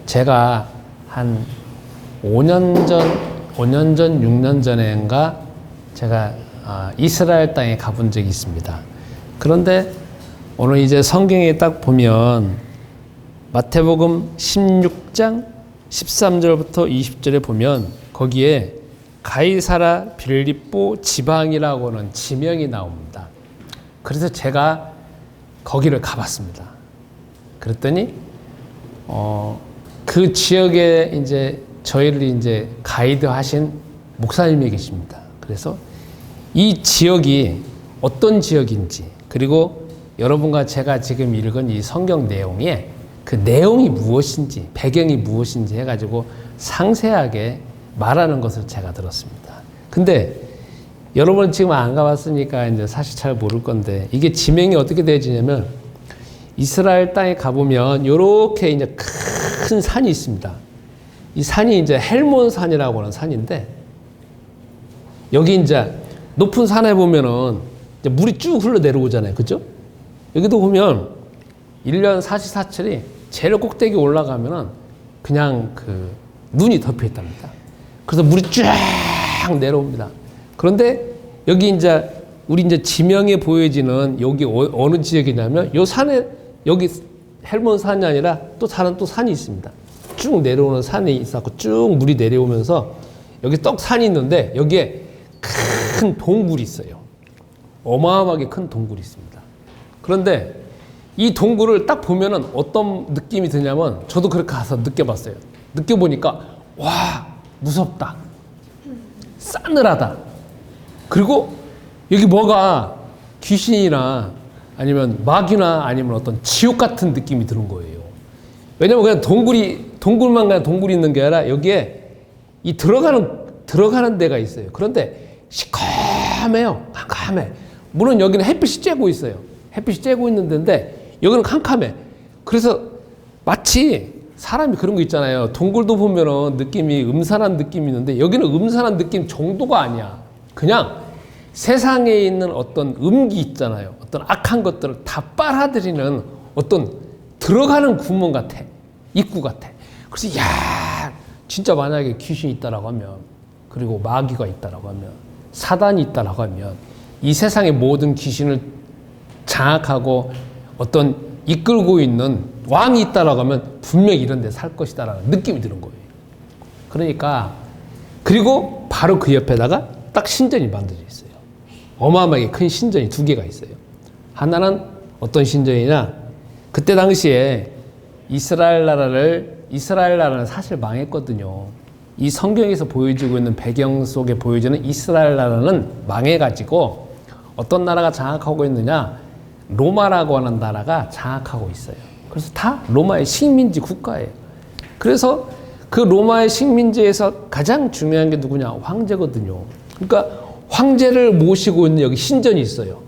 제가 한 5년 전, 6년 전인가 제가 이스라엘 땅에 가본 적이 있습니다. 그런데 오늘 이제 성경에 딱 보면 마태복음 16장 13절부터 20절에 보면 거기에 가이사라 빌립보 지방이라고 하는 지명이 나옵니다. 그래서 제가 거기를 가봤습니다. 그랬더니 그 지역에 이제 저희를 이제 가이드 하신 목사님이 계십니다. 그래서 이 지역이 어떤 지역인지, 그리고 여러분과 제가 지금 읽은 이 성경 내용에 그 내용이 무엇인지, 배경이 무엇인지 해가지고 상세하게 말하는 것을 제가 들었습니다. 근데 여러분 지금 안 가봤으니까 이제 사실 잘 모를 건데, 이게 지명이 어떻게 되어지냐면 이스라엘 땅에 가보면 이렇게 이제 큰 산이 있습니다. 이 산이 이제 헬몬 산이라고 하는 산인데, 여기 이제 높은 산에 보면은 이제 물이 쭉 흘러 내려오잖아요. 그죠? 여기도 보면 1년 사시사철이 제일 꼭대기 올라가면은 그냥 그 눈이 덮여 있답니다. 그래서 물이 쫙 내려옵니다. 그런데 여기 이제 우리 이제 지명에 보여지는 여기 어느 지역이냐면 요 산에, 여기 헬몬 산이 아니라 또 다른 또 산이 있습니다. 쭉 내려오는 산이 있었고 쭉 물이 내려오면서 여기 떡 산이 있는데 여기에 큰 동굴이 있어요. 어마어마하게 큰 동굴이 있습니다. 그런데 이 동굴을 딱 보면은 어떤 느낌이 드냐면, 저도 그렇게 가서 느껴봤어요. 느껴보니까 와, 무섭다, 싸늘하다, 그리고 여기 뭐가 귀신이나 아니면 마귀나 아니면 어떤 지옥 같은 느낌이 드는 거예요. 왜냐면 그냥 동굴만 그냥 동굴이 있는 게 아니라 여기에 이 들어가는 데가 있어요. 그런데 시커매요. 캄캄해. 물론 여기는 햇빛이 쬐고 있어요. 햇빛이 쬐고 있는 데인데 여기는 캄캄해. 그래서 마치 사람이 그런 거 있잖아요. 동굴도 보면은 느낌이 음산한 느낌이 있는데 여기는 음산한 느낌 정도가 아니야. 그냥 세상에 있는 어떤 음기 있잖아요. 어떤 악한 것들을 다 빨아들이는 어떤 들어가는 구멍 같아. 입구 같아. 그래서 야, 진짜 만약에 귀신이 있다라고 하면, 그리고 마귀가 있다라고 하면, 사단이 있다라고 하면, 이 세상의 모든 귀신을 장악하고 어떤 이끌고 있는 왕이 있다라고 하면 분명히 이런 데 살 것이다라는 느낌이 드는 거예요. 그러니까, 그리고 바로 그 옆에다가 딱 신전이 만들어져 있어요. 어마어마하게 큰 신전이 2개가 있어요. 하나는 어떤 신전이냐, 그때 당시에 이스라엘 나라는 사실 망했거든요. 이 성경에서 보여지고 있는 배경 속에 보여지는 이스라엘 나라는 망해가지고 어떤 나라가 장악하고 있느냐, 로마라고 하는 나라가 장악하고 있어요. 그래서 다 로마의 식민지 국가예요. 그래서 그 로마의 식민지에서 가장 중요한 게 누구냐, 황제거든요. 그러니까 황제를 모시고 있는 여기 신전이 있어요.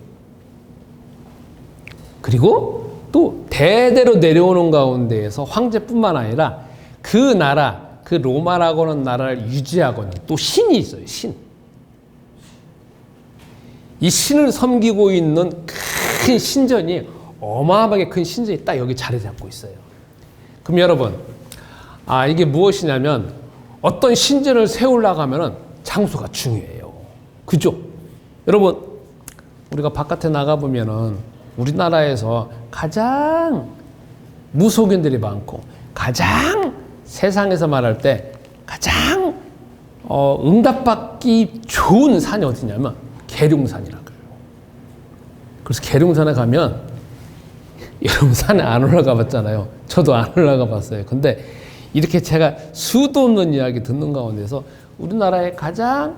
그리고 또 대대로 내려오는 가운데에서 황제뿐만 아니라 그 나라, 그 로마라고 하는 나라를 유지하고 있는 또 신이 있어요. 신. 이 신을 섬기고 있는 큰 신전이, 어마어마하게 큰 신전이 딱 여기 자리 잡고 있어요. 그럼 여러분, 이게 무엇이냐면, 어떤 신전을 세우려고 하면은 장소가 중요해요. 그죠? 여러분, 우리가 바깥에 나가보면은 우리나라에서 가장 무속인들이 많고 가장 세상에서 말할 때 가장 응답받기 좋은 산이 어디냐면 계룡산이라고 해요. 그래서 계룡산에 가면, 여러분 산에 안 올라가 봤잖아요. 저도 안 올라가 봤어요. 근데 이렇게 제가 수도 없는 이야기 듣는 가운데서 우리나라의 가장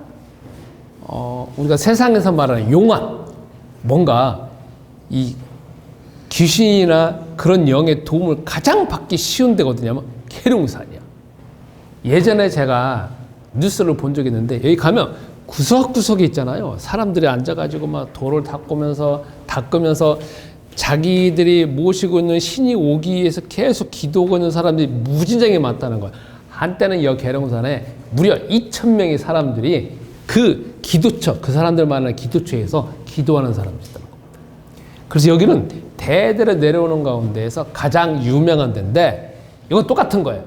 우리가 세상에서 말하는 용한, 뭔가 이 귀신이나 그런 영의 도움을 가장 받기 쉬운 데거든요. 계룡산이야. 예전에 제가 뉴스를 본 적이 있는데, 여기 가면 구석구석에 있잖아요. 사람들이 앉아가지고 막 돌을 닦으면서 자기들이 모시고 있는 신이 오기 위해서 계속 기도하고 있는 사람들이 무진장이 많다는 거예요. 한때는 이 계룡산에 무려 2,000명의 사람들이 그 기도처, 그 사람들 말하는 기도처에서 기도하는 사람들이 있다는 겁니다. 그래서 여기는 대대로 내려오는 가운데에서 가장 유명한 데인데, 이건 똑같은 거예요.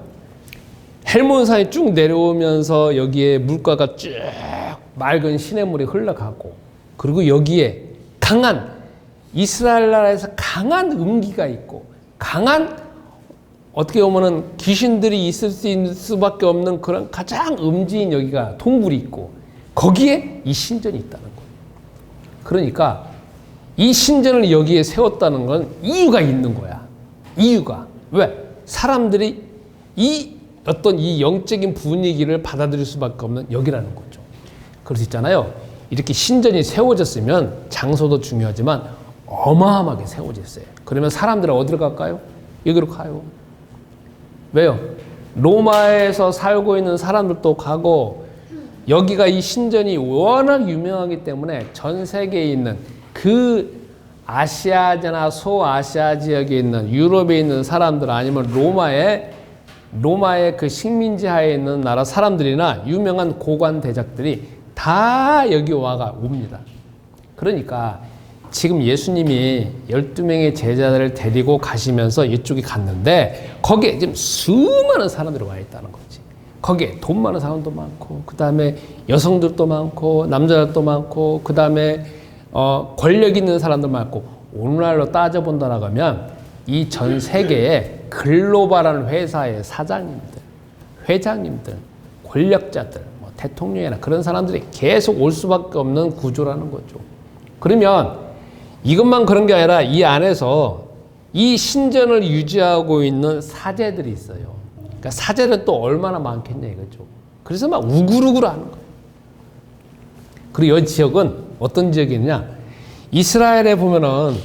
헬몬산이 쭉 내려오면서 여기에 물가가 쭉 맑은 시냇물이 흘러가고, 그리고 여기에 강한, 이스라엘 나라에서 강한 음기가 있고, 강한, 어떻게 보면은 귀신들이 있을 수 있는 수밖에 없는 그런 가장 음지인 여기가 동굴이 있고, 거기에 이 신전이 있다는 거예요. 그러니까 이 신전을 여기에 세웠다는 건 이유가 있는 거야. 이유가. 왜? 사람들이 이 어떤 이 영적인 분위기를 받아들일 수밖에 없는 여기라는 거죠. 그래서 있잖아요. 이렇게 신전이 세워졌으면 장소도 중요하지만 어마어마하게 세워졌어요. 그러면 사람들은 어디로 갈까요? 여기로 가요. 왜요? 로마에서 살고 있는 사람들도 가고, 여기가 이 신전이 워낙 유명하기 때문에 전 세계에 있는 그 아시아나 소아시아 지역에 있는 유럽에 있는 사람들, 아니면 로마의 그 식민지 하에 있는 나라 사람들이나 유명한 고관 대작들이 다 여기 와가 옵니다. 그러니까 지금 예수님이 12명의 제자들을 데리고 가시면서 이쪽에 갔는데, 거기에 지금 수많은 사람들이 와 있다는 거지. 거기에 돈 많은 사람도 많고, 그 다음에 여성들도 많고, 남자들도 많고, 그 다음에 권력 있는 사람도 많고, 오늘날로 따져본다라고 하면 이 전 세계의 글로벌한 회사의 사장님들, 회장님들, 권력자들, 뭐 대통령이나 그런 사람들이 계속 올 수밖에 없는 구조라는 거죠. 그러면 이것만 그런 게 아니라 이 안에서 이 신전을 유지하고 있는 사제들이 있어요. 그러니까 사제는 또 얼마나 많겠냐 이거죠. 그래서 막 우글우글 하는 거예요. 그리고 이 지역은 어떤 지역이냐? 이스라엘에 보면은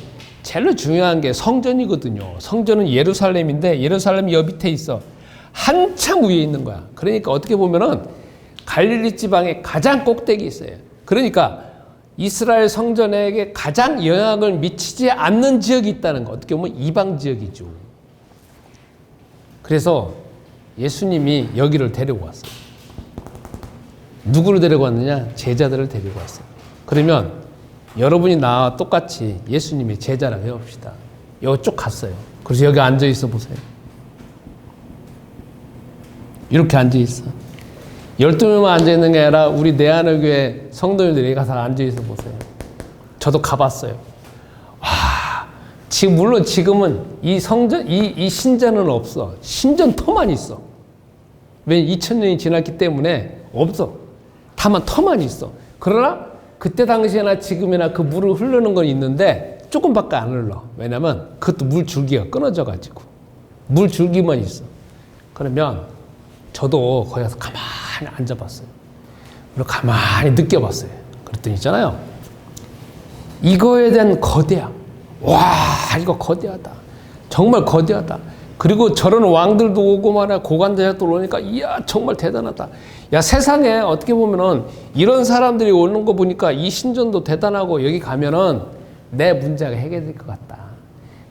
제일 중요한 게 성전이거든요. 성전은 예루살렘인데 예루살렘이 여 밑에 있어. 한참 위에 있는 거야. 그러니까 어떻게 보면은 갈릴리 지방의 가장 꼭대기에 있어요. 그러니까 이스라엘 성전에게 가장 영향을 미치지 않는 지역이 있다는 거. 어떻게 보면 이방 지역이죠. 그래서 예수님이 여기를 데리고 왔어요. 누구를 데리고 왔느냐? 제자들을 데리고 왔어요. 그러면 여러분이 나와 똑같이 예수님의 제자라고 해봅시다. 여기 쭉 갔어요. 그래서 여기 앉아 있어 보세요. 이렇게 앉아 있어. 12명만 앉아 있는 게 아니라 우리 내하늘교회 성도님들이 가서 앉아 있어 보세요. 저도 가봤어요. 와, 지금 물론 지금은 이 성전, 이 신전은 없어. 신전터만 있어. 왜 2000년이 지났기 때문에 없어. 다만 터만 있어. 그러나 그때 당시에나 지금이나 그 물을 흐르는 건 있는데 조금밖에 안 흘러. 왜냐면 그것도 물 줄기가 끊어져 가지고 물 줄기만 있어. 그러면 저도 거기 가서 가만히 앉아봤어요. 그리고 가만히 느껴봤어요. 그랬더니 있잖아요. 이거에 대한 거대함. 와, 이거 거대하다. 정말 거대하다. 그리고 저런 왕들도 오고 말이야, 고관대작도 오니까 이야 정말 대단하다. 야, 세상에 어떻게 보면은 이런 사람들이 오는 거 보니까 이 신전도 대단하고, 여기 가면은 내 문제가 해결될 것 같다.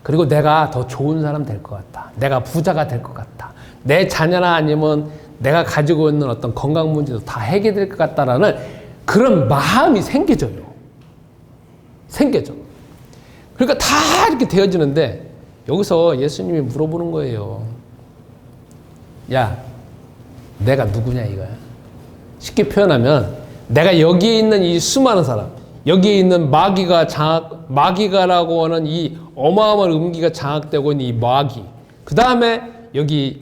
그리고 내가 더 좋은 사람 될 것 같다. 내가 부자가 될 것 같다. 내 자녀나 아니면 내가 가지고 있는 어떤 건강 문제도 다 해결될 것 같다라는 그런 마음이 생겨져요. 생겨져. 그러니까 다 이렇게 되어지는데, 여기서 예수님이 물어보는 거예요. 야, 내가 누구냐 이거야. 쉽게 표현하면 내가 여기에 있는 이 수많은 사람, 여기에 있는 마귀가라고 하는 이 어마어마한 음기가 장악되고 있는 이 마귀, 그 다음에 여기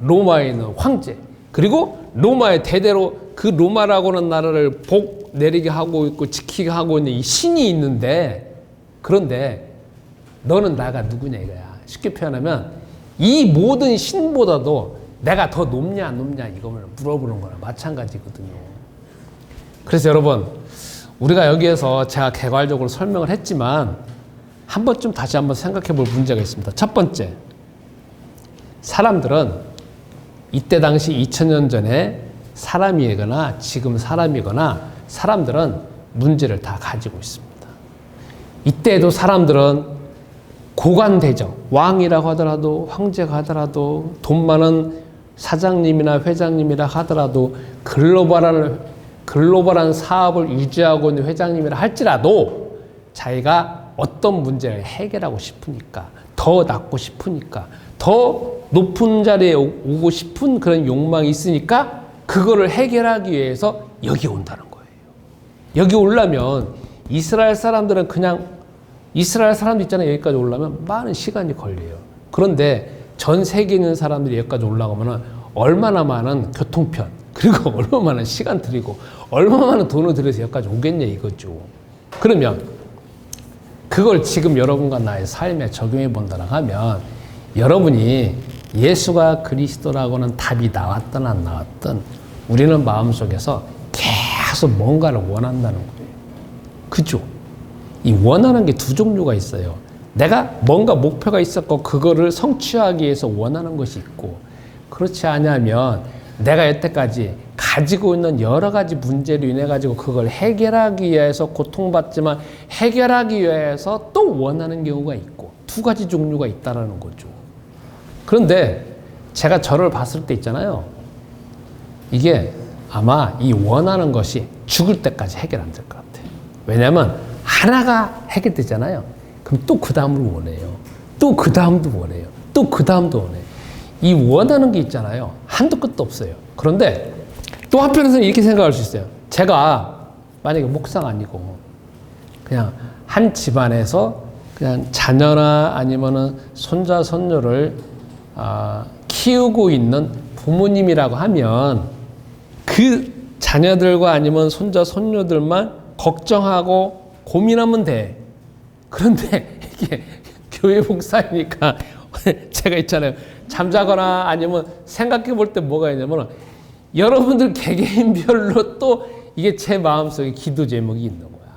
로마에 있는 황제, 그리고 로마의 대대로 그 로마라고 하는 나라를 복 내리게 하고 있고 지키게 하고 있는 이 신이 있는데, 그런데 너는 나가 누구냐 이거야. 쉽게 표현하면 이 모든 신보다도 내가 더 높냐 안 높냐 이걸 물어보는 거랑 마찬가지거든요. 그래서 여러분, 우리가 여기에서 제가 개괄적으로 설명을 했지만 한 번쯤 다시 한번 생각해 볼 문제가 있습니다. 첫 번째, 사람들은 이때 당시 2000년 전에 사람이거나 지금 사람이거나 사람들은 문제를 다 가지고 있습니다. 이때도 사람들은 고관대적, 왕이라고 하더라도, 황제가 하더라도, 돈 많은 사장님이나 회장님이라 하더라도, 글로벌한 사업을 유지하고 있는 회장님이라 할지라도 자기가 어떤 문제를 해결하고 싶으니까, 더 낫고 싶으니까, 더 높은 자리에 오고 싶은 그런 욕망이 있으니까 그거를 해결하기 위해서 여기 온다는 거예요. 여기 오려면 이스라엘 사람들은 그냥 이스라엘 사람들 있잖아요. 여기까지 오려면 많은 시간이 걸려요. 그런데 전 세계에 있는 사람들이 여기까지 올라가면 얼마나 많은 교통편 그리고 얼마나 많은 시간 들이고 얼마나 많은 돈을 들여서 여기까지 오겠냐 이거죠. 그러면 그걸 지금 여러분과 나의 삶에 적용해 본다고 하면 여러분이 예수가 그리스도라고는 답이 나왔든 안 나왔든 우리는 마음속에서 계속 뭔가를 원한다는 거예요. 그죠? 이 원하는 게 두 종류가 있어요. 내가 뭔가 목표가 있었고 그거를 성취하기 위해서 원하는 것이 있고 그렇지 않으면 내가 여태까지 가지고 있는 여러 가지 문제로 인해 가지고 그걸 해결하기 위해서 고통받지만 해결하기 위해서 또 원하는 경우가 있고 두 가지 종류가 있다라는 거죠. 그런데 제가 저를 봤을 때 있잖아요. 이게 아마 이 원하는 것이 죽을 때까지 해결 안 될 것 같아요. 왜냐하면 하나가 해결되잖아요. 그럼 또 그 다음을 원해요. 또 그 다음도 원해요. 또 그 다음도 원해요. 이 원하는 게 있잖아요. 한도 끝도 없어요. 그런데 또 한편에서는 이렇게 생각할 수 있어요. 제가 만약에 목사가 아니고 그냥 한 집안에서 그냥 자녀나 아니면은 손자, 손녀를 키우고 있는 부모님이라고 하면 그 자녀들과 아니면 손자, 손녀들만 걱정하고 고민하면 돼. 그런데 이게 교회 목사니까 제가 있잖아요. 잠자거나 아니면 생각해 볼 때 뭐가 있냐면 여러분들 개개인별로 또 이게 제 마음속에 기도 제목이 있는 거야.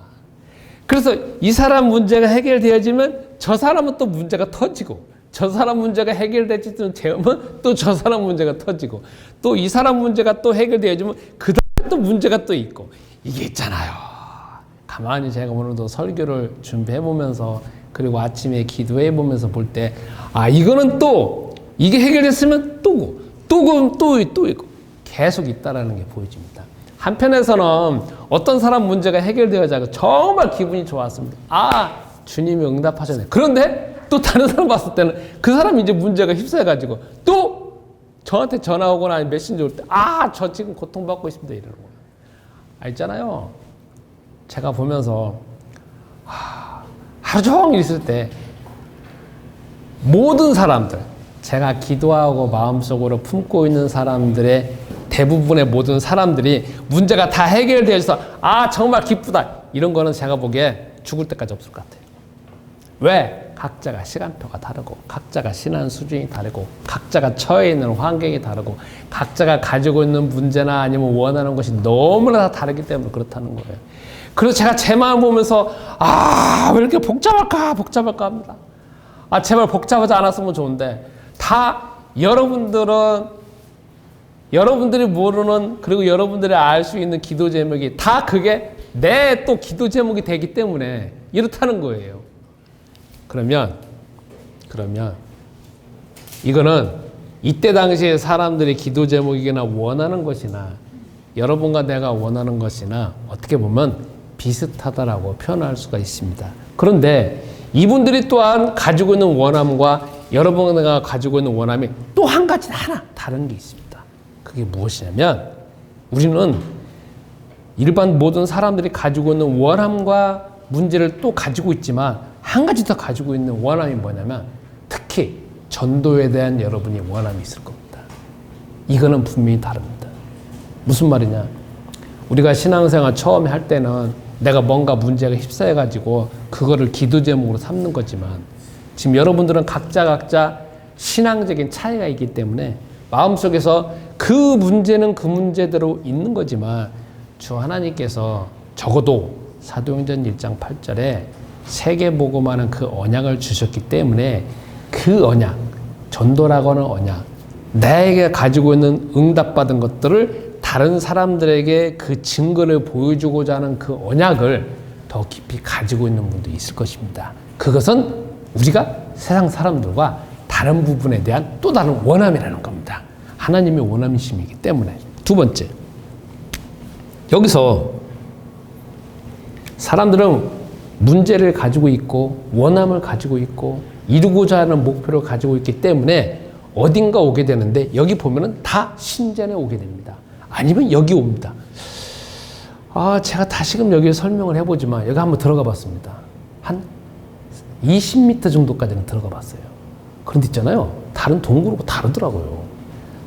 그래서 이 사람 문제가 해결되어지면 저 사람은 또 문제가 터지고 저 사람 문제가 해결되지도 되면 또 저 사람 문제가 터지고 또 이 사람 문제가 또 해결되어지면 그 다음에 또 문제가 또 있고 이게 있잖아요. 가만히 제가 오늘도 설교를 준비해 보면서 그리고 아침에 기도해 보면서 볼 때 이거는 또 이게 해결됐으면 또 있고 계속 있다라는 게 보여집니다. 한편에서는 어떤 사람 문제가 해결되어서 정말 기분이 좋았습니다. 주님이 응답하셨네. 그런데 또 다른 사람 봤을 때는 그 사람이 이제 문제가 휩싸여가지고 또 저한테 전화 오거나 아니면 메신저 올 때 저 지금 고통받고 있습니다. 이러는 거예요. 알잖아요. 제가 보면서 하루 종일 있을 때 모든 사람들 제가 기도하고 마음속으로 품고 있는 사람들의 대부분의 모든 사람들이 문제가 다 해결되어서 정말 기쁘다 이런 거는 제가 보기에 죽을 때까지 없을 것 같아요. 왜? 각자가 시간표가 다르고 각자가 신앙 수준이 다르고 각자가 처해 있는 환경이 다르고 각자가 가지고 있는 문제나 아니면 원하는 것이 너무나 다 다르기 때문에 그렇다는 거예요. 그래서 제가 제 마음 보면서 왜 이렇게 복잡할까 합니다. 제발 복잡하지 않았으면 좋은데 다 여러분들이 모르는 그리고 여러분들이 알 수 있는 기도 제목이 다 그게 내 또 기도 제목이 되기 때문에 이렇다는 거예요. 그러면 이거는 이때 당시에 사람들이 기도 제목이나 원하는 것이나 여러분과 내가 원하는 것이나 어떻게 보면 비슷하다라고 표현할 수가 있습니다. 그런데 이분들이 또한 가지고 있는 원함과 여러분과 내가 가지고 있는 원함이 또 한 가지 하나 다른 게 있습니다. 그게 무엇이냐면 우리는 일반 모든 사람들이 가지고 있는 원함과 문제를 또 가지고 있지만 한 가지 더 가지고 있는 원함이 뭐냐면 특히 전도에 대한 여러분이 원함이 있을 겁니다. 이거는 분명히 다릅니다. 무슨 말이냐? 우리가 신앙생활 처음에 할 때는 내가 뭔가 문제가 휩싸여가지고 그거를 기도 제목으로 삼는 거지만 지금 여러분들은 각자 신앙적인 차이가 있기 때문에 마음속에서 그 문제는 그 문제대로 있는 거지만 주 하나님께서 적어도 사도행전 1장 8절에 세계복음하는 그 언약을 주셨기 때문에 그 언약, 전도라고 하는 언약, 나에게 가지고 있는 응답받은 것들을 다른 사람들에게 그 증거를 보여주고자 하는 그 언약을 더 깊이 가지고 있는 분도 있을 것입니다. 그것은 우리가 세상 사람들과 다른 부분에 대한 또 다른 원함이라는 겁니다. 하나님의 원함이심이기 때문에. 두 번째, 여기서 사람들은 문제를 가지고 있고 원함을 가지고 있고 이루고자 하는 목표를 가지고 있기 때문에 어딘가 오게 되는데 여기 보면은 다 신전에 오게 됩니다. 아니면 여기 옵니다. 제가 다시금 여기 설명을 해보지만 여기 한번 들어가 봤습니다. 한 20m 정도까지는 들어가 봤어요. 그런데 있잖아요. 다른 동굴하고 다르더라고요.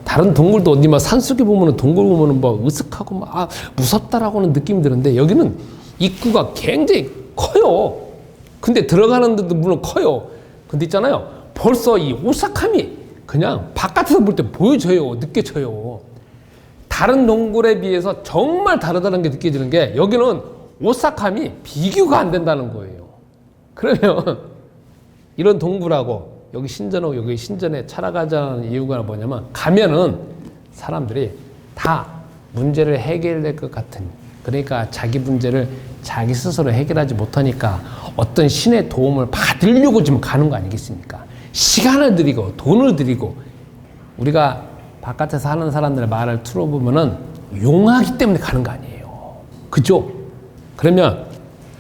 다른 동굴도 어디 막 산속에 보면은 동굴 보면은 뭐 으슥하고 막 무섭다라고는 느낌이 드는데 여기는 입구가 굉장히 커요. 근데 들어가는 데도 물론 커요. 근데 있잖아요. 벌써 이 오싹함이 그냥 바깥에서 볼 때 보여져요. 느껴져요. 다른 동굴에 비해서 정말 다르다는 게 느껴지는 게 여기는 오싹함이 비교가 안 된다는 거예요. 그러면 이런 동굴하고 여기 신전하고 여기 신전에 찾아가자는 이유가 뭐냐면 가면은 사람들이 다 문제를 해결될 것 같은, 그러니까 자기 문제를 자기 스스로 해결하지 못하니까 어떤 신의 도움을 받으려고 지금 가는 거 아니겠습니까? 시간을 들이고 돈을 들이고. 우리가 바깥에서 하는 사람들의 말을 들어보면은 용하기 때문에 가는 거 아니에요. 그죠? 그러면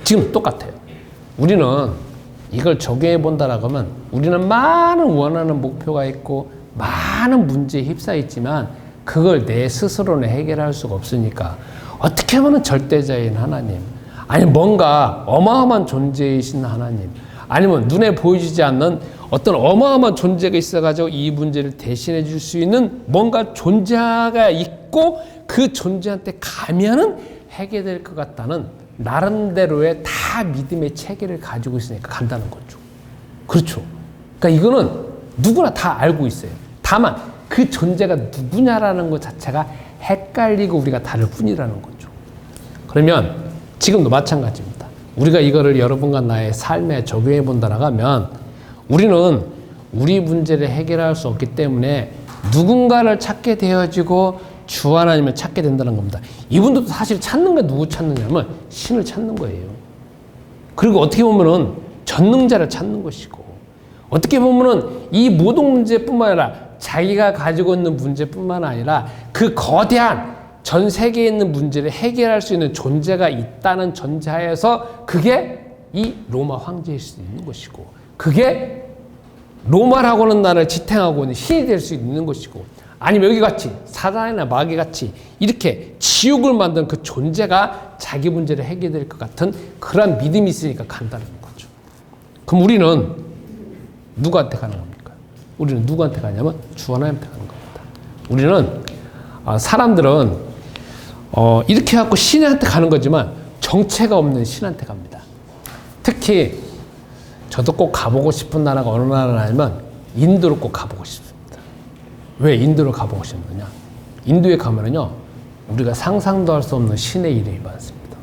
지금 똑같아요. 우리는 이걸 적용해 본다라고 하면 우리는 많은 원하는 목표가 있고 많은 문제에 휩싸여 있지만 그걸 내 스스로는 해결할 수가 없으니까 어떻게 하면 절대자인 하나님, 아니면 뭔가 어마어마한 존재이신 하나님, 아니면 눈에 보이지 않는 어떤 어마어마한 존재가 있어가지고 이 문제를 대신해 줄 수 있는 뭔가 존재가 있고 그 존재한테 가면은 해결될 것 같다는 나름대로의 다 믿음의 체계를 가지고 있으니까 간다는 거죠. 그렇죠. 그러니까 이거는 누구나 다 알고 있어요. 다만 그 존재가 누구냐라는 것 자체가 헷갈리고 우리가 다를 뿐이라는 거죠. 그러면 지금도 마찬가지입니다. 우리가 이거를 여러분과 나의 삶에 적용해 본다라고 하면 우리는 우리 문제를 해결할 수 없기 때문에 누군가를 찾게 되어지고 주 하나님을 찾게 된다는 겁니다. 이분들도 사실 찾는 게 누구 찾느냐면 신을 찾는 거예요. 그리고 어떻게 보면은 전능자를 찾는 것이고, 어떻게 보면은 이 모든 문제뿐만 아니라 자기가 가지고 있는 문제뿐만 아니라 그 거대한 전 세계에 있는 문제를 해결할 수 있는 존재가 있다는 전제하에서 그게 이 로마 황제일 수 있는 것이고, 그게 로마라고는 나를 지탱하고 있는 신이 될 수 있는 것이고, 아니면 여기 같이 사단이나 마귀 같이 이렇게 지옥을 만든 그 존재가 자기 문제를 해결될 것 같은 그런 믿음이 있으니까 간다는 거죠. 그럼 우리는 누구한테 가는 겁니까? 우리는 누구한테 가냐면 주 하나님한테 가는 겁니다. 우리는 사람들은 이렇게 해갖고 신한테 가는 거지만 정체가 없는 신한테 갑니다. 특히 저도 꼭 가보고 싶은 나라가 어느 나라냐면 인도를 꼭 가보고 싶습니다. 왜 인도를 가보고 싶느냐? 인도에 가면은요, 우리가 상상도 할 수 없는 신의 이름이 많습니다.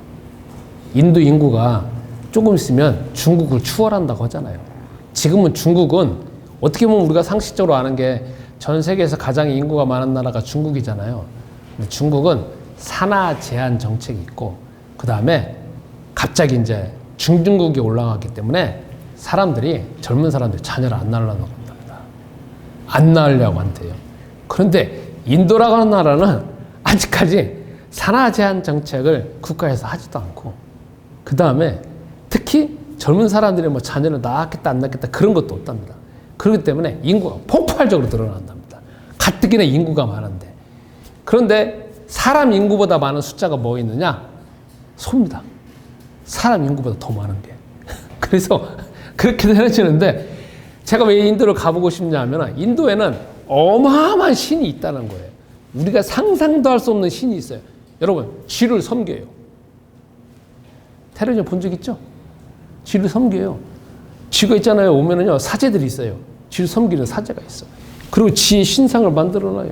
인도 인구가 조금 있으면 중국을 추월한다고 하잖아요. 지금은 중국은 어떻게 보면 우리가 상식적으로 아는 게 전 세계에서 가장 인구가 많은 나라가 중국이잖아요. 근데 중국은 산하 제한 정책이 있고, 그 다음에 갑자기 이제 중등국이 올라가기 때문에 사람들이, 젊은 사람들이 자녀를 안 낳으려고 한답니다. 안 낳으려고 한대요. 그런데 인도라고 하는 나라는 아직까지 산하 제한 정책을 국가에서 하지도 않고, 그 다음에 특히 젊은 사람들이 뭐 자녀를 낳았겠다 안 낳겠다 그런 것도 없답니다. 그렇기 때문에 인구가 폭발적으로 늘어난답니다. 가뜩이나 인구가 많은데. 그런데 사람 인구보다 많은 숫자가 뭐 있느냐? 소입니다. 사람 인구보다 더 많은 게. 그래서 그렇게 되어지는데, 제가 왜 인도를 가보고 싶냐 하면 인도에는 어마어마한 신이 있다는 거예요. 우리가 상상도 할 수 없는 신이 있어요. 여러분, 쥐를 섬겨요. 텔레비전 본 적 있죠? 쥐를 섬겨요. 쥐가 있잖아요. 오면은요, 사제들이 있어요. 쥐를 섬기는 사제가 있어요. 그리고 쥐의 신상을 만들어놔요.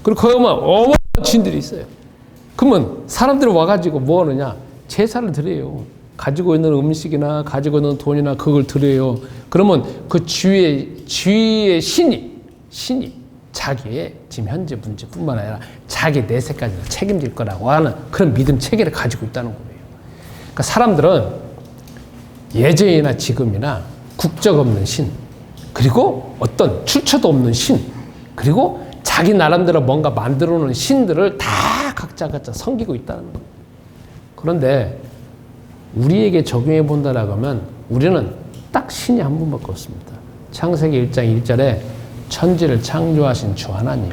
그리고 거기 오면 어마어마한 쥐들이 있어요. 그러면 사람들이 와가지고 뭐 하느냐? 제사를 드려요. 가지고 있는 음식이나 가지고 있는 돈이나 그걸 드려요. 그러면 그 쥐의 신이 자기의 지금 현재 문제뿐만 아니라 자기 내세까지 책임질 거라고 하는 그런 믿음 체계를 가지고 있다는 거예요. 그러니까 사람들은 예전이나 지금이나 국적 없는 신, 그리고 어떤 출처도 없는 신, 그리고 자기 나름대로 뭔가 만들어 놓은 신들을 다 각자 섬기고 있다는 거예요. 그런데 우리에게 적용해 본다라고 하면 우리는 딱 신이 한 분밖에 없습니다. 창세기 1장 1절에 천지를 창조하신 주 하나님,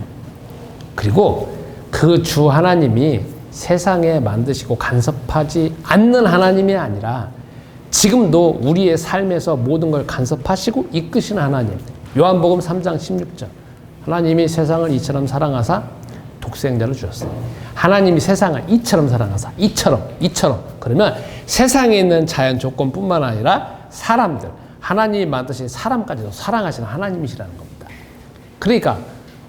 그리고 그 주 하나님이 세상에 만드시고 간섭하지 않는 하나님이 아니라 지금도 우리의 삶에서 모든 걸 간섭하시고 이끄시는 하나님. 요한복음 3장 16절. 하나님이 세상을 이처럼 사랑하사 독생자를 주셨어요. 하나님이 세상을 이처럼 사랑하사, 이처럼. 그러면 세상에 있는 자연 조건뿐만 아니라 사람들, 하나님이 만드신 사람까지도 사랑하시는 하나님이시라는 겁니다. 그러니까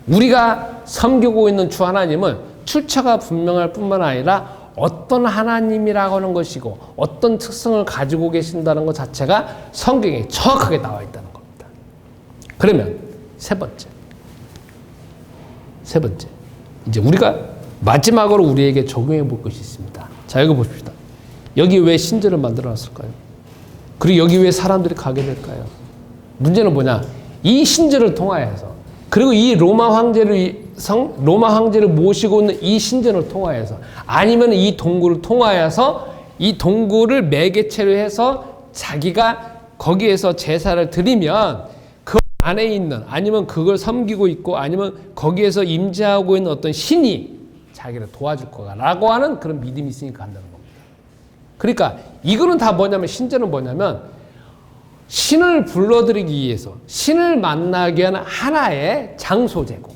우리가 섬기고 있는 주 하나님은 출처가 분명할 뿐만 아니라 어떤 하나님이라고 하는 것이고 어떤 특성을 가지고 계신다는 것 자체가 성경에 정확하게 나와 있다는 겁니다. 그러면 세 번째. 이제 우리가 마지막으로 우리에게 적용해 볼 것이 있습니다. 자, 여기 보십시다. 여기 왜 신전을 만들어 놨을까요? 그리고 여기 왜 사람들이 가게 될까요? 문제는 뭐냐? 이 신전을 통하여서, 그리고 이 로마 황제를 모시고 있는 이 신전을 통하여서, 아니면 이 동굴을 통하여서 이 동굴을 매개체로 해서 자기가 거기에서 제사를 드리면 그 안에 있는, 아니면 그걸 섬기고 있고, 아니면 거기에서 임재하고 있는 어떤 신이 자기를 도와줄 거라고 하는 그런 믿음이 있으니까 한다는 겁니다. 그러니까 이거는 다 뭐냐면, 신전은 뭐냐면 신을 불러들이기 위해서, 신을 만나게 하는 하나의 장소 제공,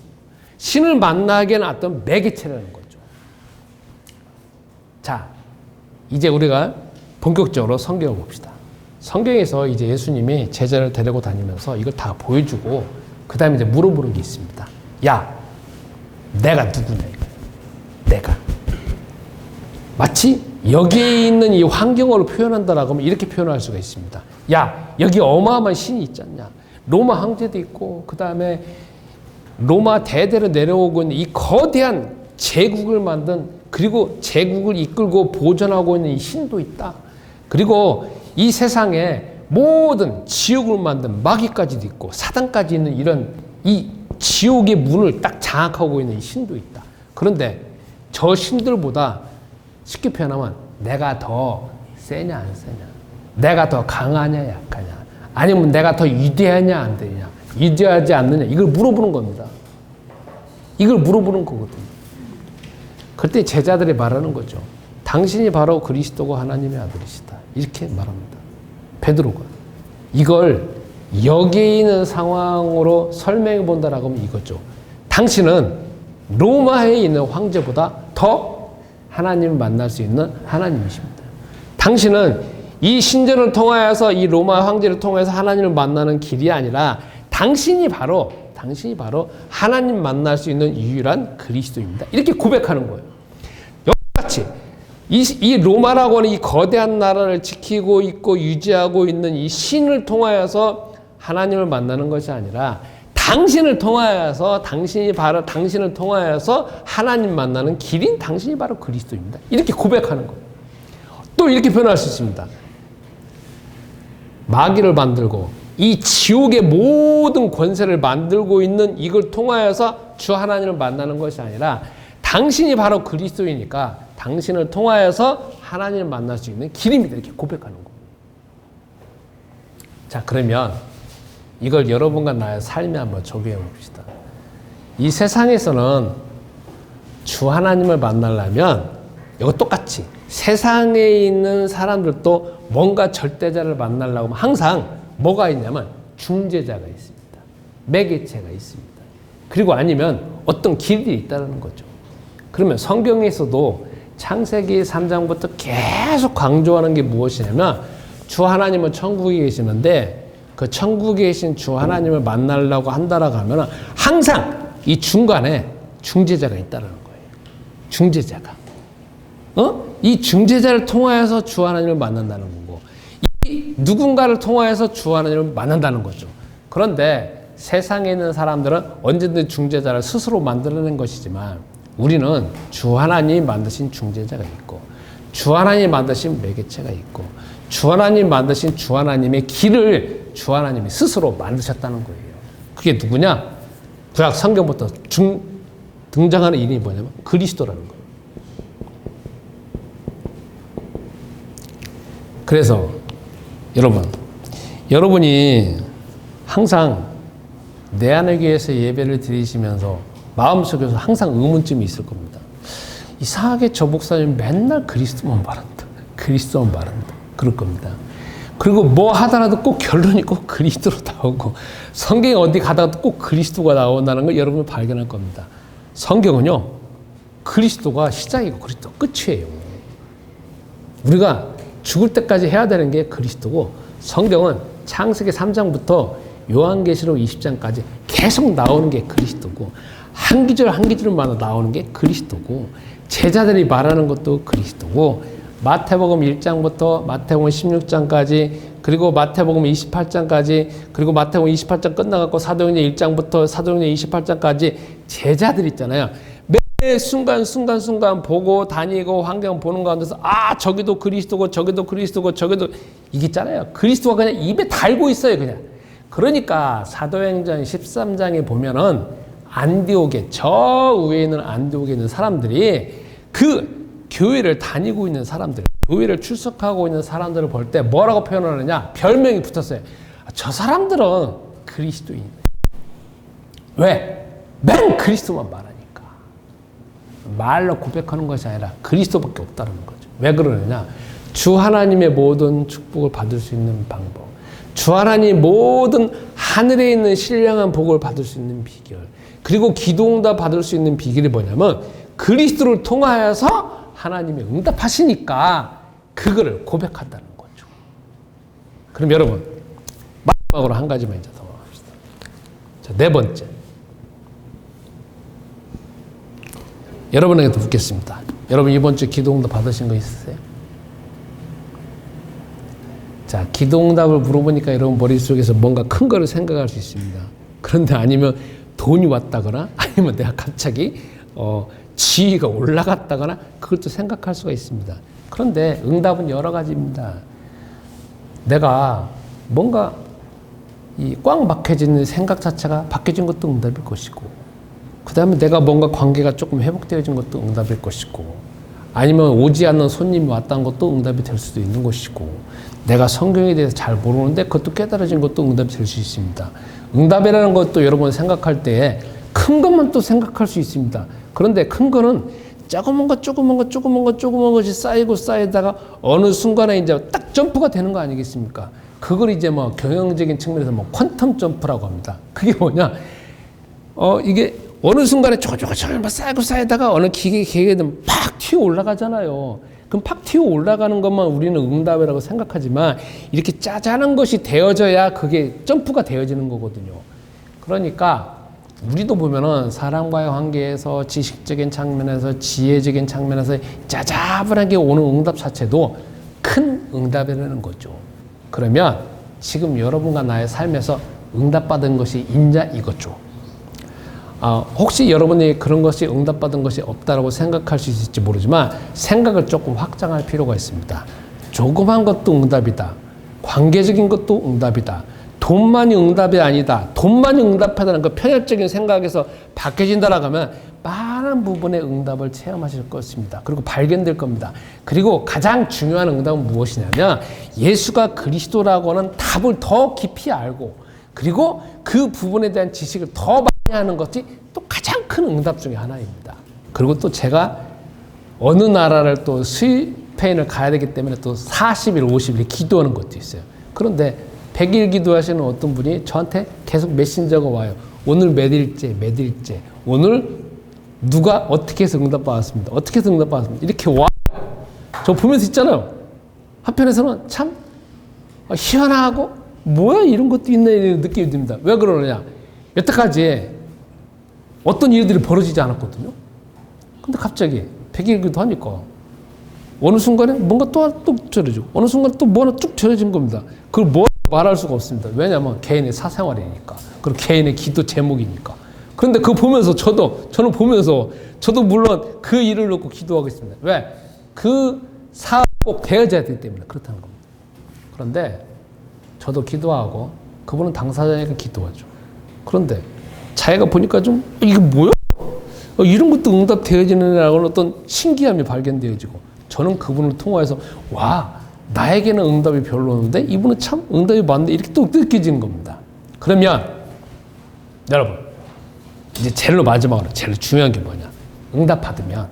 신을 만나게 하는 어떤 매개체라는 거죠. 자, 이제 우리가 본격적으로 성경을 봅시다. 성경에서 이제 예수님이 제자를 데리고 다니면서 이걸 다 보여주고 그 다음에 이제 물어보는 게 있습니다. 야, 내가 누구냐 이거예요. 내가. 마치 여기에 있는 이 환경어로 표현한다라고 하면 이렇게 표현할 수가 있습니다. 야, 여기 어마어마한 신이 있지 않냐. 로마 황제도 있고, 그 다음에 로마 대대로 내려오고 있는 이 거대한 제국을 만든, 그리고 제국을 이끌고 보존하고 있는 이 신도 있다. 그리고 이 세상에 모든 지옥을 만든 마귀까지도 있고 사단까지 있는 이런 이 지옥의 문을 딱 장악하고 있는 이 신도 있다. 그런데 저 신들보다 쉽게 표현하면 내가 더 세냐 안 세냐, 내가 더 강하냐 약하냐, 아니면 내가 더 위대하냐 안 되냐, 위대하지 않느냐, 이걸 물어보는 겁니다. 이걸 물어보는 거거든요. 그때 제자들이 말하는 거죠. 당신이 바로 그리스도고 하나님의 아들이시다. 이렇게 말합니다. 베드로가. 이걸 여기에 있는 상황으로 설명해 본다라고 하면 이거죠. 당신은 로마에 있는 황제보다 더 하나님을 만날 수 있는 하나님이십니다. 당신은 이 신전을 통하여서, 이 로마 황제를 통해서 하나님을 만나는 길이 아니라 당신이 바로 하나님 만날 수 있는 유일한 그리스도입니다. 이렇게 고백하는 거예요. 여기같이 이 로마라고 하는 이 거대한 나라를 지키고 있고 유지하고 있는 이 신을 통하여서 하나님을 만나는 것이 아니라 당신을 통하여서, 당신을 통하여서 하나님 만나는 길인 당신이 바로 그리스도입니다. 이렇게 고백하는 거예요. 또 이렇게 표현할 수 있습니다. 마귀를 만들고 이 지옥의 모든 권세를 만들고 있는 이걸 통하여서 주 하나님을 만나는 것이 아니라 당신이 바로 그리스도이니까 당신을 통하여서 하나님을 만날 수 있는 길입니다. 이렇게 고백하는 거예요. 자, 그러면 이걸 여러분과 나의 삶에 한번 적용해 봅시다. 이 세상에서는 주 하나님을 만나려면 이거 똑같이 세상에 있는 사람들도 뭔가 절대자를 만나려고 하면 항상 뭐가 있냐면 중재자가 있습니다. 매개체가 있습니다. 그리고 아니면 어떤 길이 있다는 거죠. 그러면 성경에서도 창세기 3장부터 계속 강조하는 게 무엇이냐면 주 하나님은 천국에 계시는데 그 천국에 계신 주 하나님을 만나려고 한다라고 하면 항상 이 중간에 중재자가 있다는 거예요. 중재자가. 이 중재자를 통하여서 주 하나님을 만난다는 거고, 이 누군가를 통하여서 주 하나님을 만난다는 거죠. 그런데 세상에 있는 사람들은 언제든 중재자를 스스로 만들어낸 것이지만 우리는 주 하나님이 만드신 중재자가 있고, 주 하나님이 만드신 매개체가 있고, 주 하나님이 만드신 주 하나님의 길을 주 하나님이 스스로 만드셨다는 거예요. 그게 누구냐? 구약 성경부터 등장하는 이름이 뭐냐면 그리스도라는 거예요. 여러분이 항상 내 안의 교회에서 예배를 드리시면서 마음속에서 항상 의문점이 있을 겁니다. 이상하게 저 목사님 맨날 그리스도만 말한다. 그리스도만 말한다. 그럴 겁니다. 그리고 뭐 하더라도 꼭 결론이 꼭 그리스도로 나오고 성경에 어디 가다가 꼭 그리스도가 나온다는 걸 여러분이 발견할 겁니다. 성경은요, 그리스도가 시작이고 그리스도 끝이에요. 우리가 죽을 때까지 해야 되는 게 그리스도고, 성경은 창세기 3장부터 요한계시록 20장까지 계속 나오는 게 그리스도고, 한 기절 한 기절마다 나오는 게 그리스도고, 제자들이 말하는 것도 그리스도고, 마태복음 1장부터 마태복음 16장까지, 그리고 마태복음 28장까지, 그리고 마태복음 28장 끝나갖고 사도행전 1장부터 사도행전 28장까지 제자들 있잖아요. 매 순간 보고 다니고 환경 보는 가운데서 저기도 그리스도고 저기도 그리스도고 저기도 이게 있잖아요. 그리스도가 그냥 입에 달고 있어요. 그냥. 그러니까 사도행전 13장에 보면은 안디옥에, 저 위에 있는 안디옥에 있는 사람들이 그 교회를 다니고 있는 사람들, 교회를 출석하고 있는 사람들을 볼 때 뭐라고 표현하느냐? 별명이 붙었어요. 저 사람들은 그리스도인. 왜? 맨 그리스도만 말하니까. 말로 고백하는 것이 아니라 그리스도밖에 없다는 거죠. 왜 그러느냐? 주 하나님의 모든 축복을 받을 수 있는 방법, 주 하나님 모든 하늘에 있는 신령한 복을 받을 수 있는 비결, 그리고 기도응답 받을 수 있는 비결이 뭐냐면 그리스도를 통하여서 하나님이 응답하시니까 그거를 고백한다는 거죠. 그럼 여러분, 마지막으로 한 가지만 이제 더 합시다. 자, 네 번째. 여러분에게 묻겠습니다. 여러분 이번 주 기도응답 받으신 거 있으세요? 자, 기도응답을 물어보니까 여러분 머릿속에서 뭔가 큰 거를 생각할 수 있습니다. 그런데 아니면 돈이 왔다거나 아니면 내가 갑자기 지위가 올라갔다거나 그것도 생각할 수가 있습니다. 그런데 응답은 여러 가지입니다. 내가 뭔가 이 꽉 막혀지는 생각 자체가 바뀌어진 것도 응답일 것이고, 그 다음에 내가 뭔가 관계가 조금 회복되어진 것도 응답일 것이고, 아니면 오지 않는 손님이 왔다는 것도 응답이 될 수도 있는 것이고, 내가 성경에 대해서 잘 모르는데 그것도 깨달아진 것도 응답이 될 수 있습니다. 응답이라는 것도 여러분 생각할 때 큰 것만 또 생각할 수 있습니다. 그런데 큰 거는 조그만 것이 쌓이다가 어느 순간에 이제 딱 점프가 되는 거 아니겠습니까? 그걸 이제 뭐 경영적인 측면에서 뭐 퀀텀 점프라고 합니다. 그게 뭐냐? 이게 어느 순간에 조금 쌓이다가 어느 계획에 팍 튀어 올라가잖아요. 그럼 팍 튀어 올라가는 것만 우리는 응답이라고 생각하지만 이렇게 짜잘한 것이 되어져야 그게 점프가 되어지는 거거든요. 그러니까 우리도 보면은 사람과의 관계에서 지식적인 측면에서 지혜적인 측면에서 짜잘하게 오는 응답 자체도 큰 응답이라는 거죠. 그러면 지금 여러분과 나의 삶에서 응답받은 것이 있냐 이거죠. 혹시 여러분이 그런 것이 응답받은 것이 없다라고 생각할 수 있을지 모르지만 생각을 조금 확장할 필요가 있습니다. 조그만 것도 응답이다. 관계적인 것도 응답이다. 돈만이 응답이 아니다. 돈만이 응답하다는 그 편협적인 생각에서 바뀌어진다라고 하면 많은 부분의 응답을 체험하실 것입니다. 그리고 발견될 겁니다. 그리고 가장 중요한 응답은 무엇이냐면 예수가 그리스도라고 하는 답을 더 깊이 알고 그리고 그 부분에 대한 지식을 더 많이 하는 것이 또 가장 큰 응답 중에 하나입니다. 그리고 또 제가 어느 나라를 또 스페인을 가야 되기 때문에 또 40일, 50일 기도하는 것도 있어요. 그런데 100일 기도하시는 어떤 분이 저한테 계속 메신저가 와요. 오늘 몇 일째. 오늘 누가 어떻게 해서 응답받았습니다. 어떻게 해서 응답받았습니다. 이렇게 와요. 저 보면서 있잖아요. 한편에서는 참 희한하고 뭐야 이런 것도 있네 이런 느낌이 듭니다. 왜 그러느냐. 여태까지 어떤 일들이 벌어지지 않았거든요. 근데 갑자기 100일 기도하니까 어느 순간에 뭔가 또 저려지고 어느 순간 또 뭐가 쭉 저려진 겁니다. 그걸 뭐 말할 수가 없습니다. 왜냐하면 개인의 사생활이니까. 그리고 개인의 기도 제목이니까. 그런데 그거 보면서 저는 보면서 저도 물론 그 일을 놓고 기도하고 있습니다. 왜? 그 사업 꼭 되어져야 되기 때문에 그렇다는 겁니다. 그런데 저도 기도하고 그분은 당사자니까 기도하죠. 그런데 자기가 보니까 좀 이게 뭐야? 이런 것도 응답되어지느냐고 어떤 신기함이 발견되어지고 저는 그분을 통화해서 와 나에게는 응답이 별로 없는데 이분은 참 응답이 많은데 이렇게 또 느껴지는 겁니다. 그러면 여러분 이제 제일 마지막으로 제일 중요한 게 뭐냐? 응답 받으면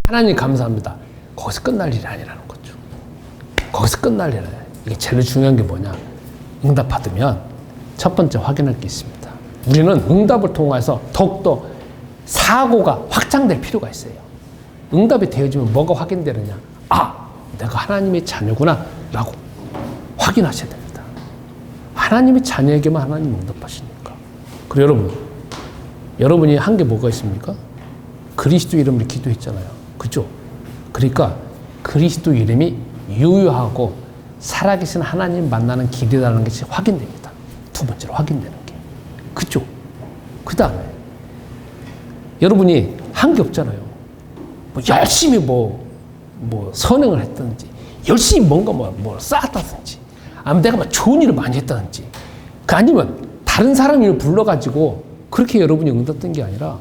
하나님 감사합니다. 거기서 끝날 일이 아니라는 거죠. 거기서 끝날 일이 아니라 이게 제일 중요한 게 뭐냐? 응답 받으면 첫 번째 확인할 게 있습니다. 우리는 응답을 통해서 더욱더 사고가 확장될 필요가 있어요. 응답이 되어지면 뭐가 확인되느냐? 내가 하나님의 자녀구나 라고 확인하셔야 됩니다. 하나님의 자녀에게만 하나님 응답하시니까. 그리고 여러분이 한 게 뭐가 있습니까? 그리스도 이름으로 기도했잖아요. 그죠? 그러니까 그리스도 이름이 유효하고 살아계신 하나님 만나는 길이라는 것이 확인됩니다. 두 번째로 확인되는 게. 그죠? 그 다음에 여러분이 한 게 없잖아요. 열심히 선행을 했든지, 열심히 뭔가 쌓았다든지, 아니면 내가 좋은 일을 많이 했다든지, 아니면 다른 사람 일을 불러가지고 그렇게 여러분이 응답된 게 아니라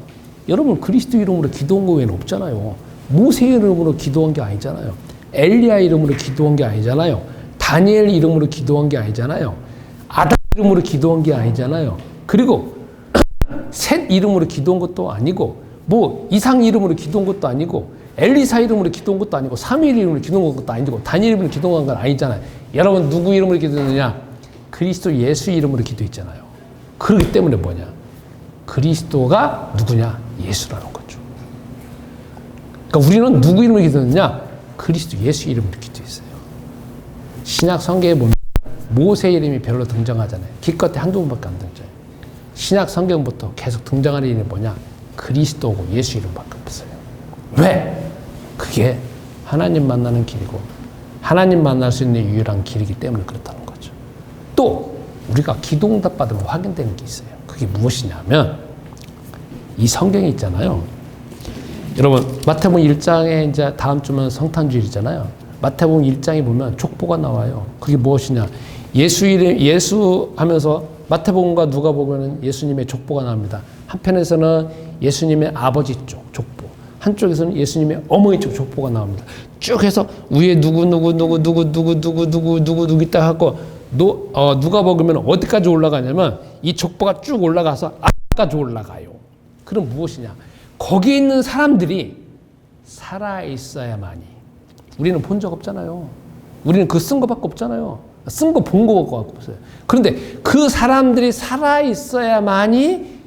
여러분 그리스도 이름으로 기도한 거 외에는 없잖아요. 모세 이름으로 기도한 게 아니잖아요. 엘리야 이름으로 기도한 게 아니잖아요. 다니엘 이름으로 기도한 게 아니잖아요. 아담 이름으로 기도한 게 아니잖아요. 그리고 셋 이름으로 기도한 것도 아니고, 이상 이름으로 기도한 것도 아니고, 엘리사 이름으로 기도한 것도 아니고, 사무엘 이름으로 기도한 것도 아니고, 다니엘 이름으로 기도한 건 아니잖아요. 여러분 누구 이름으로 기도했느냐? 그리스도 예수 이름으로 기도했잖아요. 그렇기 때문에 뭐냐? 그리스도가 누구냐? 예수라는 거죠. 그러니까 우리는 누구 이름으로 기도했느냐? 그리스도 예수 이름으로 기도했어요. 신약 성경에 보면 모세 이름이 별로 등장하잖아요. 기껏해 한두 번밖에 안 등장해요. 신약 성경부터 계속 등장하는 이름이 뭐냐? 그리스도고 예수 이름밖에 없어요. 왜? 그게 하나님 만나는 길이고 하나님 만날 수 있는 유일한 길이기 때문에 그렇다는 거죠. 또 우리가 기도 응답 받으면 확인되는 게 있어요. 그게 무엇이냐면 이 성경이 있잖아요. 여러분 마태복음 1장에 이제 다음 주면 성탄주일이잖아요. 마태복음 1장에 보면 족보가 나와요. 그게 무엇이냐? 예수 하면서 마태복음과 누가복음은 예수님의 족보가 나옵니다. 한편에서는 예수님의 아버지 쪽 족보, 한쪽에서는 예수님의 어머니 쪽 족보가 나옵니다. 쭉 해서 위에 누구 있다 하고 누가복음은 어디까지 올라가냐면 이 족보가 쭉 올라가서 앞까지 올라가요. 그럼 무엇이냐? 거기 있는 사람들이 살아 있어야만이. 우리는 본 적 없잖아요. 우리는 그 쓴 거밖에 없잖아요. 쓴 거 본 거밖에 없어요. 그런데 그 사람들이 살아 있어야만이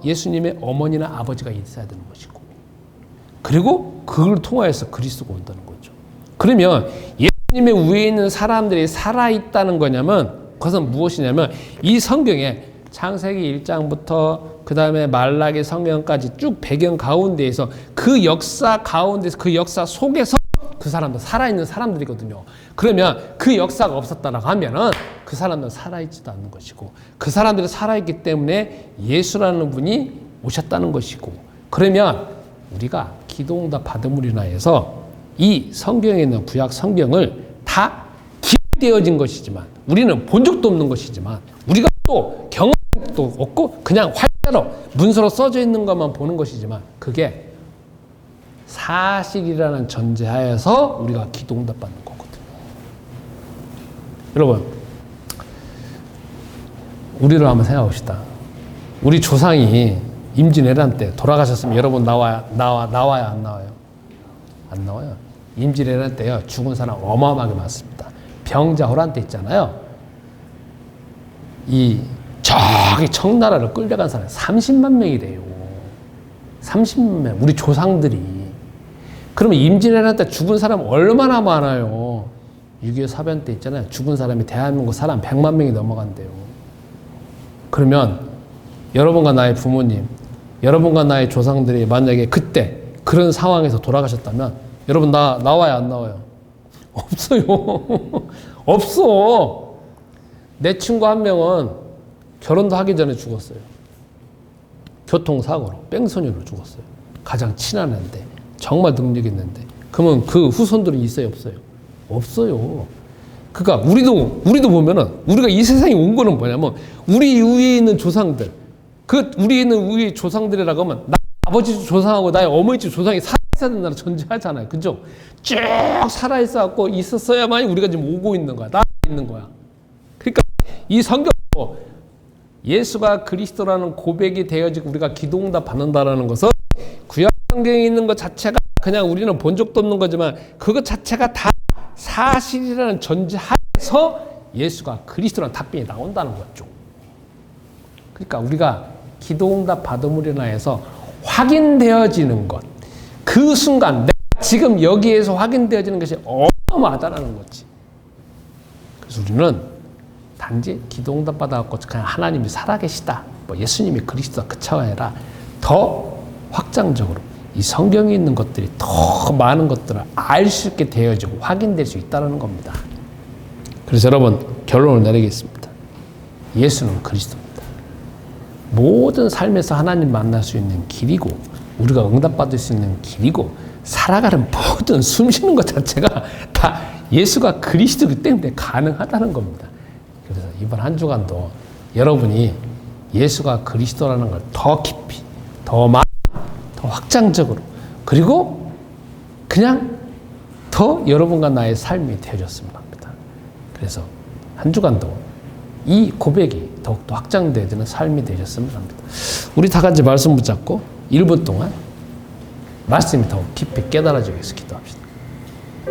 예수님의 어머니나 아버지가 있어야 되는 것이고, 그리고 그걸 통하여서 그리스도가 온다는 거죠. 그러면 예수님의 위에 있는 사람들이 살아 있다는 거냐면 그것은 무엇이냐면 이 성경에 창세기 1장부터 그 다음에 말라기 성경까지 쭉 배경 가운데에서 그 역사 가운데서 그 역사 속에서 그 사람도 살아있는 사람들이거든요. 그러면 그 역사가 없었다라고 하면은 그 사람들은 살아있지도 않는 것이고, 그 사람들이 살아있기 때문에 예수라는 분이 오셨다는 것이고, 그러면 우리가 기도응답 받음으로 인하여서 이 성경에 있는 구약 성경을 다 기록되어진 것이지만, 우리는 본 적도 없는 것이지만, 우리가 또 경험도 없고 그냥 활자로 문서로 써져 있는 것만 보는 것이지만, 그게 사실이라는 전제하에서 우리가 기도응답 받는 거거든요. 여러분, 우리를 한번 생각해 봅시다. 우리 조상이 임진왜란 때 돌아가셨으면 여러분 나와요 안 나와요? 안 나와요. 임진왜란 때요 죽은 사람 어마어마하게 많습니다. 병자호란 때 있잖아요. 저기 청나라를 끌려간 사람이 30만 명이래요. 30만 명. 우리 조상들이. 그러면 임진왜란 때 죽은 사람 얼마나 많아요. 6.25 사변 때 있잖아요. 죽은 사람이 대한민국 사람 100만 명이 넘어간대요. 그러면 여러분과 나의 부모님, 여러분과 나의 조상들이 만약에 그때 그런 상황에서 돌아가셨다면 여러분 나와요 안 나와요? 없어요. 없어. 내 친구 한 명은 결혼도 하기 전에 죽었어요. 교통사고로 뺑소니로 죽었어요. 가장 친한 애인데 정말 능력 있는데. 그러면 그 후손들은 있어요 없어요? 없어요. 그러니까 우리도 보면은 우리가 이 세상에 온 거는 뭐냐면 우리 위에 있는 조상들, 우리 있는 위에 조상들이라고 하면 나 아버지 조상하고 나의 어머니 조상이 살아있어야 된다는 전제하잖아요. 그죠? 쭉 살아있어갖고 있었어야만이 우리가 지금 오고 있는 거야. 나 있는 거야. 그러니까 이 성경 예수가 그리스도라는 고백이 되어지고 우리가 기도응답 받는다라는 것은 구약 성경에 있는 것 자체가 그냥 우리는 본 적도 없는 거지만 그것 자체가 다 사실이라는 전제하에서 예수가 그리스도라는 답변이 나온다는 거죠. 그러니까 우리가 기도응답 받음으로 인하여서 확인되어지는 것, 그 순간 내가 지금 여기에서 확인되어지는 것이 어마어마하다는 거지. 그래서 우리는 단지 기도응답 받아갖고 그냥 하나님이 살아계시다, 뭐 예수님이 그리스도다 그 차원이 아니라 더 확장적으로 이 성경에 있는 것들이 더 많은 것들을 알 수 있게 되어지고 확인될 수 있다는 겁니다. 그래서 여러분 결론을 내리겠습니다. 예수는 그리스도입니다. 모든 삶에서 하나님 만날 수 있는 길이고 우리가 응답받을 수 있는 길이고 살아가는 모든 숨쉬는 것 자체가 다 예수가 그리스도이기 때문에 가능하다는 겁니다. 그래서 이번 한 주간도 여러분이 예수가 그리스도라는 걸 더 깊이, 더 많이, 더 확장적으로 그리고 그냥 더 여러분과 나의 삶이 되어졌으면 합니다. 그래서 한 주간도 이 고백이 더욱더 확장되어지는 삶이 되셨으면 합니다. 우리 다 같이 말씀 붙잡고 1분 동안 말씀이 더 깊이 깨달아지기 위해서 기도합시다.